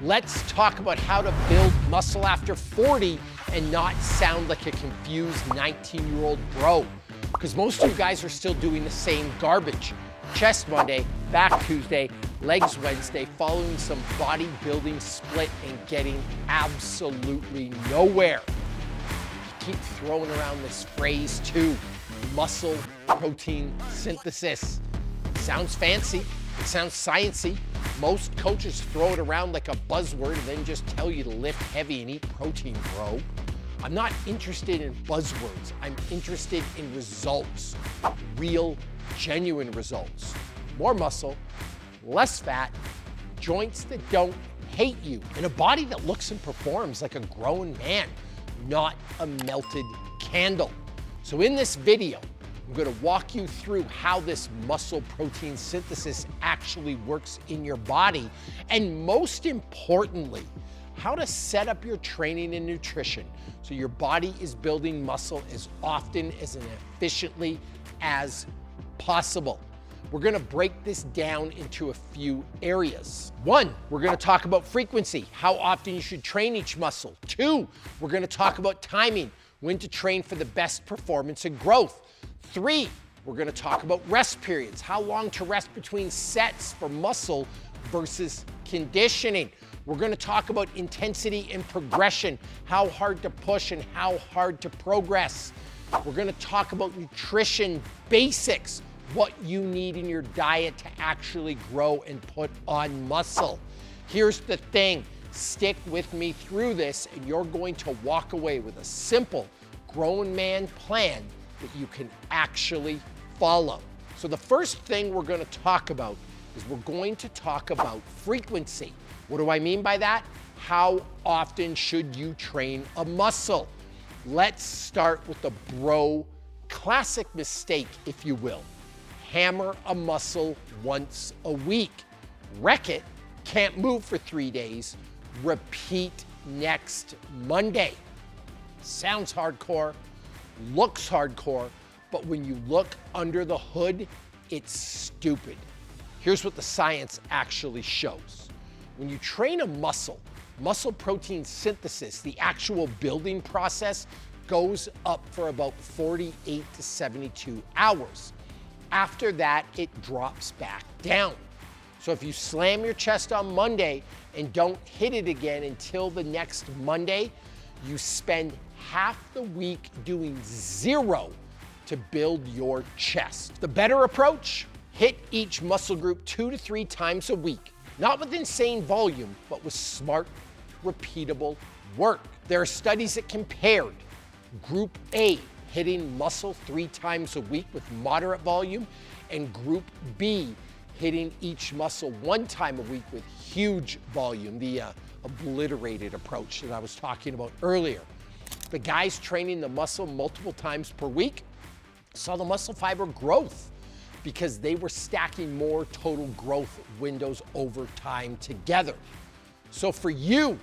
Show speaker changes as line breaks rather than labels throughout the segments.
Let's talk about how to build muscle after 40 and not sound like a confused 19-year-old bro. Because most of you guys are still doing the same garbage. Chest Monday, back Tuesday, legs Wednesday, following some bodybuilding split and getting absolutely nowhere. You keep throwing around this phrase too, muscle protein synthesis. It sounds fancy, it sounds sciencey. Most coaches throw it around like a buzzword and then just tell you to lift heavy and eat protein, bro. I'm not interested in buzzwords. I'm interested in results, real, genuine results. More muscle, less fat, joints that don't hate you, and a body that looks and performs like a grown man, not a melted candle. So in this video, I'm going to walk you through how this muscle protein synthesis actually works in your body, and most importantly, how to set up your training and nutrition so your body is building muscle as often and efficiently as possible. We're going to break this down into a few areas. 1, we're going to talk about frequency, how often you should train each muscle. 2, we're going to talk about timing, when to train for the best performance and growth. 3, we're going to talk about rest periods, how long to rest between sets for muscle versus conditioning. We're going to talk about intensity and progression, how hard to push and how hard to progress. We're going to talk about nutrition basics, what you need in your diet to actually grow and put on muscle. Here's the thing, stick with me through this and you're going to walk away with a simple grown man plan that you can actually follow. So the first thing we're going to talk about is we're going to talk about frequency. What do I mean by that? How often should you train a muscle? Let's start with the bro classic mistake, if you will. Hammer a muscle once a week. Wreck it, can't move for 3 days, repeat next Monday. Sounds hardcore, looks hardcore, but when you look under the hood, it's stupid. Here's what the science actually shows. When you train a muscle protein synthesis, the actual building process, goes up for about 48 to 72 hours. After that, it drops back down. So if you slam your chest on Monday and don't hit it again until the next Monday, you spend half the week doing 0 to build your chest. The better approach, hit each muscle group 2 to 3 times a week. Not with insane volume, but with smart, repeatable work. There are studies that compared Group A hitting muscle 3 times a week with moderate volume, and Group B hitting each muscle 1 time a week with huge volume, the obliterated approach that I was talking about earlier. The guys training the muscle multiple times per week saw the muscle fiber growth because they were stacking more total growth windows over time together. So for you,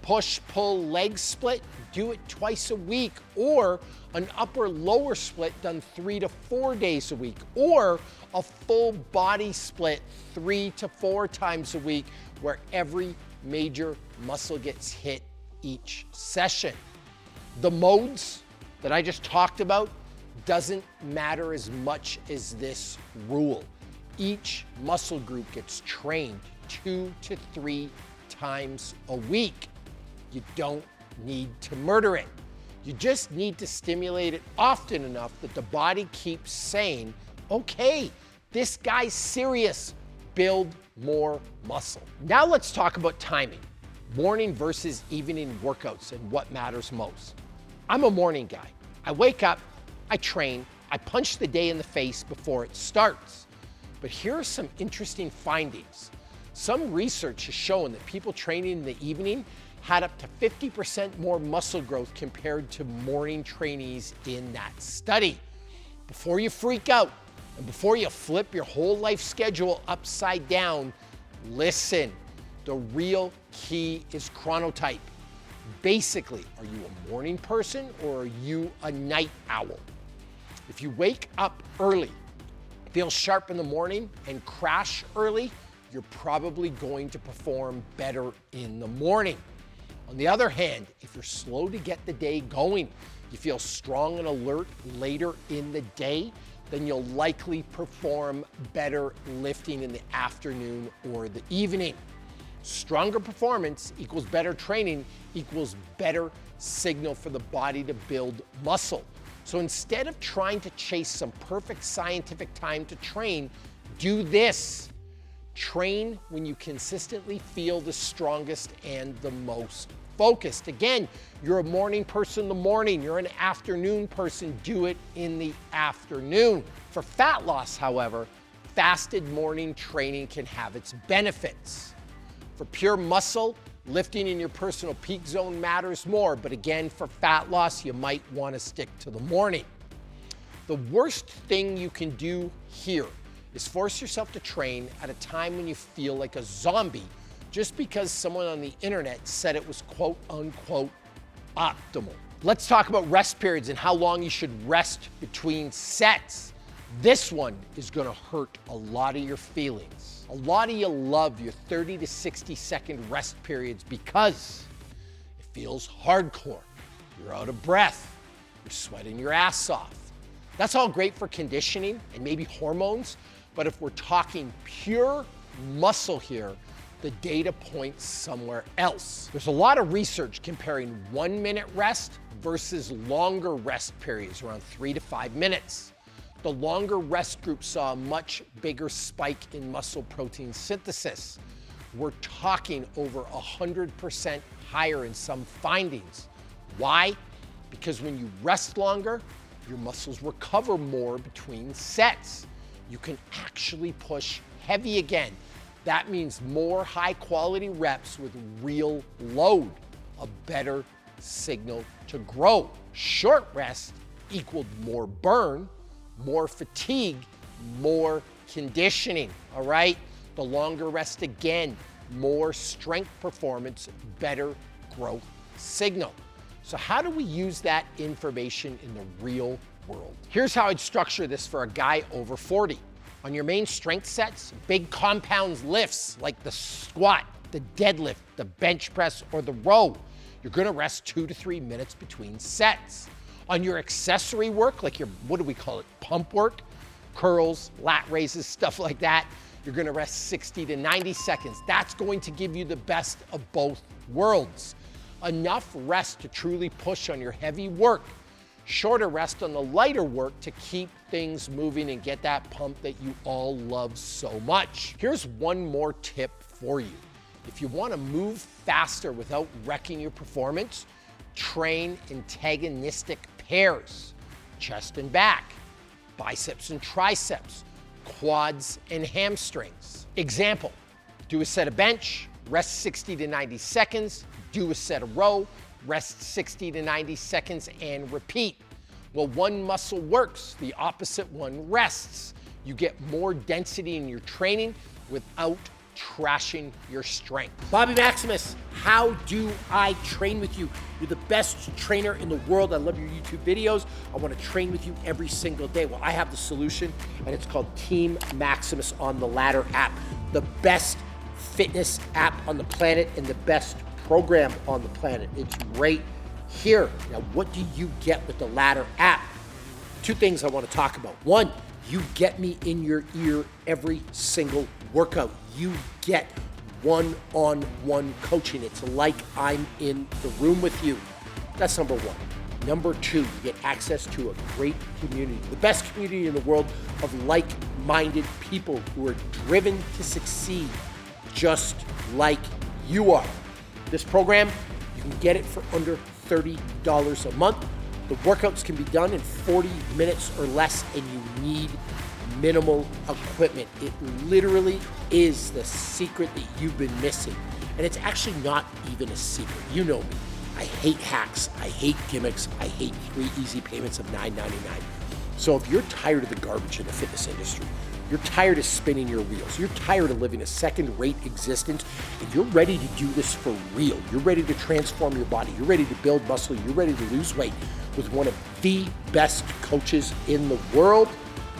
push, pull, leg split, do it twice a week, or an upper lower split done 3 to 4 days a week, or a full body split 3 to 4 times a week where every major muscle gets hit each session. The modes that I just talked about doesn't matter as much as this rule. Each muscle group gets trained 2 to 3 times a week. You don't need to murder it. You just need to stimulate it often enough that the body keeps saying, okay, this guy's serious, build more muscle. Now let's talk about timing. Morning versus evening workouts and what matters most. I'm a morning guy. I wake up, I train, I punch the day in the face before it starts. But here are some interesting findings. Some research has shown that people training in the evening had up to 50% more muscle growth compared to morning trainees in that study. Before you freak out and before you flip your whole life schedule upside down, listen. The real key is chronotype. Basically, are you a morning person or are you a night owl? If you wake up early, feel sharp in the morning, and crash early, you're probably going to perform better in the morning. On the other hand, if you're slow to get the day going, you feel strong and alert later in the day, then you'll likely perform better lifting in the afternoon or the evening. Stronger performance equals better training equals better signal for the body to build muscle. So instead of trying to chase some perfect scientific time to train, do this. Train when you consistently feel the strongest and the most focused. Again, you're a morning person in the morning, you're an afternoon person, do it in the afternoon. For fat loss, however, fasted morning training can have its benefits. For pure muscle, lifting in your personal peak zone matters more, but again, for fat loss, you might want to stick to the morning. The worst thing you can do here is force yourself to train at a time when you feel like a zombie just because someone on the internet said it was quote unquote optimal. Let's talk about rest periods and how long you should rest between sets. This one is gonna hurt a lot of your feelings. A lot of you love your 30 to 60 second rest periods because it feels hardcore. You're out of breath, you're sweating your ass off. That's all great for conditioning and maybe hormones, but if we're talking pure muscle here, the data points somewhere else. There's a lot of research comparing 1 minute rest versus longer rest periods, around 3 to 5 minutes. The longer rest group saw a much bigger spike in muscle protein synthesis. We're talking over 100% higher in some findings. Why? Because when you rest longer, your muscles recover more between sets. You can actually push heavy again. That means more high quality reps with real load, a better signal to grow. Short rest equaled more burn, more fatigue, more conditioning, all right? The longer rest again, more strength performance, better growth signal. So how do we use that information in the real world? Here's how I'd structure this for a guy over 40. On your main strength sets, big compounds lifts like the squat, the deadlift, the bench press, or the row, you're gonna rest 2 to 3 minutes between sets. On your accessory work, like your, what do we call it, pump work, curls, lat raises, stuff like that, you're gonna rest 60 to 90 seconds. That's going to give you the best of both worlds. Enough rest to truly push on your heavy work. Shorter rest on the lighter work to keep things moving and get that pump that you all love so much. Here's one more tip for you. If you want to move faster without wrecking your performance, train antagonistic pairs. Chest and back, biceps and triceps, quads and hamstrings. Example, do a set of bench, rest 60 to 90 seconds, do a set of row, rest 60 to 90 seconds and repeat. Well, one muscle works, the opposite one rests. You get more density in your training without trashing your strength. Bobby Maximus, how do I train with you? You're the best trainer in the world. I love your YouTube videos. I want to train with you every single day. Well, I have the solution, and it's called Team Maximus on the Ladder app, the best fitness app on the planet and the best program on the planet. It's right here. Now, what do you get with the Ladder app? Two things I want to talk about. One, you get me in your ear every single workout. You get one-on-one coaching. It's like I'm in the room with you. That's number one. Number two, you get access to a great community, the best community in the world of like-minded people who are driven to succeed just like you are. This program, you can get it for under $30 a month. The workouts can be done in 40 minutes or less, and you need minimal equipment. It literally is the secret that you've been missing. And it's actually not even a secret. You know me. I hate hacks. I hate gimmicks. I hate 3 easy payments of $9.99. So if you're tired of the garbage in the fitness industry, you're tired of spinning your wheels, you're tired of living a second-rate existence, and you're ready to do this for real, you're ready to transform your body, you're ready to build muscle, you're ready to lose weight with one of the best coaches in the world,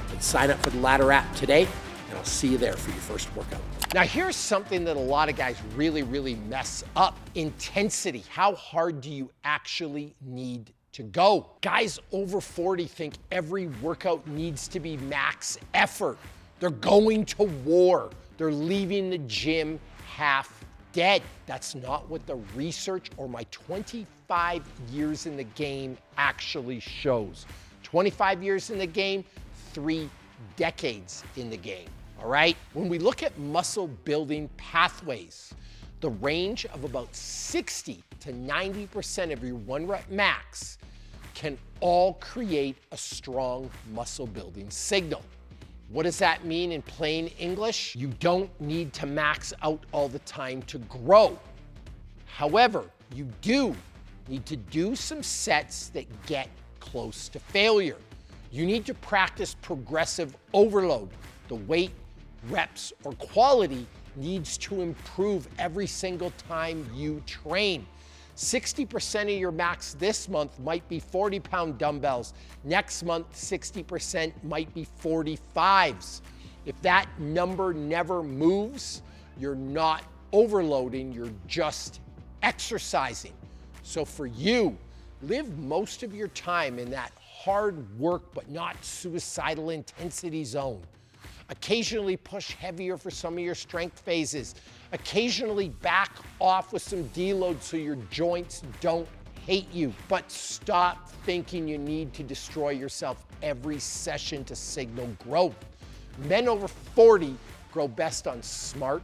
then sign up for the Ladder app today, and I'll I'll see you there for your first workout. Now here's something that a lot of guys really mess up. Intensity. How hard do you actually need to go? Guys over 40 think every workout needs to be max effort. They're going to war. They're leaving the gym half dead. That's not what the research or my 25 years in the game actually shows. 25 years in the game, 3 decades in the game, all right? When we look at muscle building pathways, the range of about 60 to 90% of your 1 rep max can all create a strong muscle building signal. What does that mean in plain English? You don't need to max out all the time to grow. However, you do need to do some sets that get close to failure. You need to practice progressive overload. The weight, reps, or quality needs to improve every single time you train. 60% of your max this month might be 40-pound dumbbells. Next month, 60% might be 45s. If that number never moves, you're not overloading, you're just exercising. So for you, live most of your time in that hard work but not suicidal intensity zone. Occasionally push heavier for some of your strength phases. Occasionally back off with some deload so your joints don't hate you. But stop thinking you need to destroy yourself every session to signal growth. Men over 40 grow best on smart,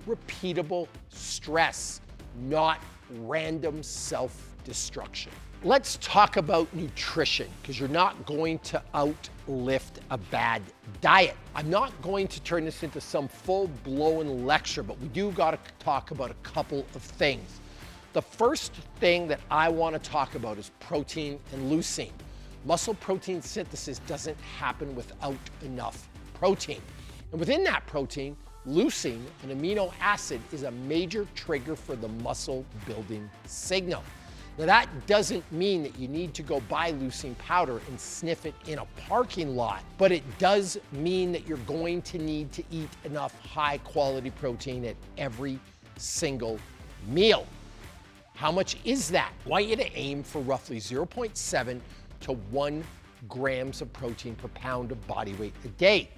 repeatable stress, not random self-destruction. Let's talk about nutrition, because you're not going to outlift a bad diet. I'm not going to turn this into some full-blown lecture, but we do got to talk about a couple of things. The first thing that I want to talk about is protein and leucine. Muscle protein synthesis doesn't happen without enough protein. And within that protein, leucine, an amino acid, is a major trigger for the muscle building signal. Now that doesn't mean that you need to go buy leucine powder and sniff it in a parking lot, but it does mean that you're going to need to eat enough high quality protein at every single meal. How much is that? I want you to aim for roughly 0.7 to 1 grams of protein per pound of body weight a day.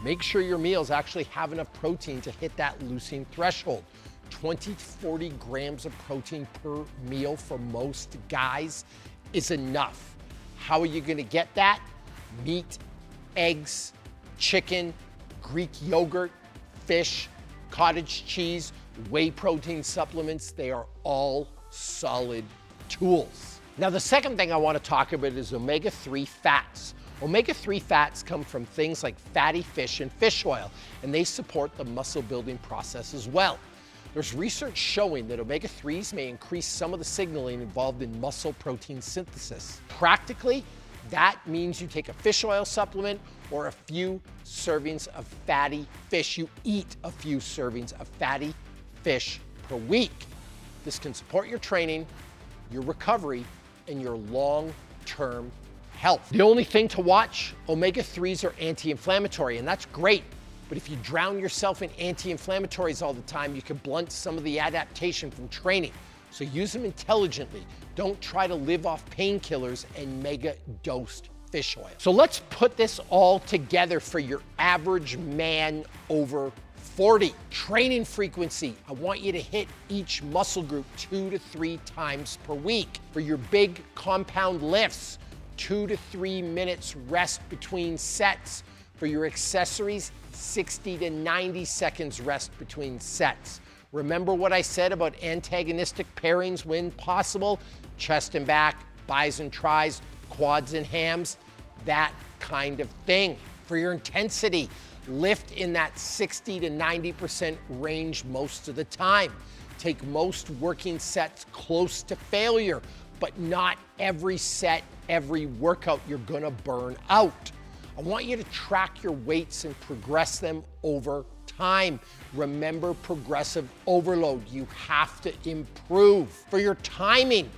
Make sure your meals actually have enough protein to hit that leucine threshold. 20 to 40 grams of protein per meal for most guys is enough. How are you going to get that? Meat, eggs, chicken, Greek yogurt, fish, cottage cheese, whey protein supplements. They are all solid tools. Now, the second thing I want to talk about is omega-3 fats. Omega-3 fats come from things like fatty fish and fish oil, and they support the muscle building process as well. There's research showing that omega-3s may increase some of the signaling involved in muscle protein synthesis. Practically, that means you take a fish oil supplement or a few servings of fatty fish. You eat a few servings of fatty fish per week. This can support your training, your recovery, and your long-term health. The only thing to watch, omega-3s are anti-inflammatory, and that's great. But if you drown yourself in anti-inflammatories all the time, you can blunt some of the adaptation from training. So use them intelligently. Don't try to live off painkillers and mega-dosed fish oil. So let's put this all together for your average man over 40. Training frequency. I want you to hit each muscle group 2 to 3 times per week. For your big compound lifts, 2 to 3 minutes rest between sets. For your accessories, 60 to 90 seconds rest between sets. Remember what I said about antagonistic pairings when possible? Chest and back, bis and tris, quads and hams, that kind of thing. For your intensity, lift in that 60 to 90% range most of the time. Take most working sets close to failure, but not every set, every workout you're gonna burn out. I want you to track your weights and progress them over time. Remember progressive overload. You have to improve. For your timing,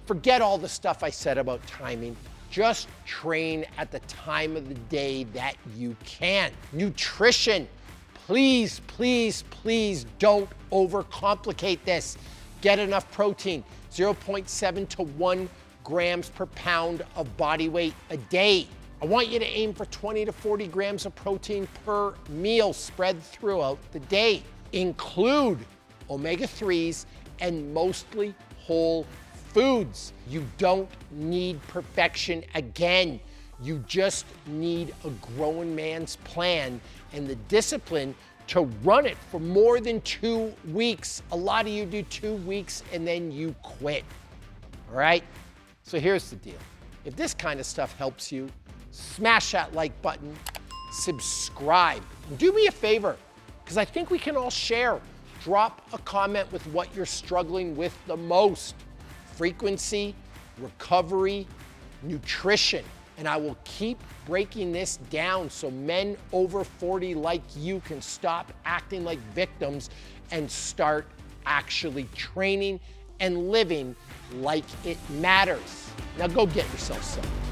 forget all the stuff I said about timing. Just train at the time of the day that you can. Nutrition. Please, please, please don't overcomplicate this. Get enough protein, 0.7 to 1 grams per pound of body weight a day. I want you to aim for 20 to 40 grams of protein per meal spread throughout the day. Include omega-3s and mostly whole foods. You don't need perfection again. You just need a grown man's plan and the discipline to run it for more than 2 weeks. A lot of you do 2 weeks and then you quit, all right? So here's the deal. If this kind of stuff helps you, smash that like button, subscribe. And do me a favor, because I think we can all share. Drop a comment with what you're struggling with the most. Frequency, recovery, nutrition. And I will keep breaking this down so men over 40 like you can stop acting like victims and start actually training and living like it matters. Now go get yourself some.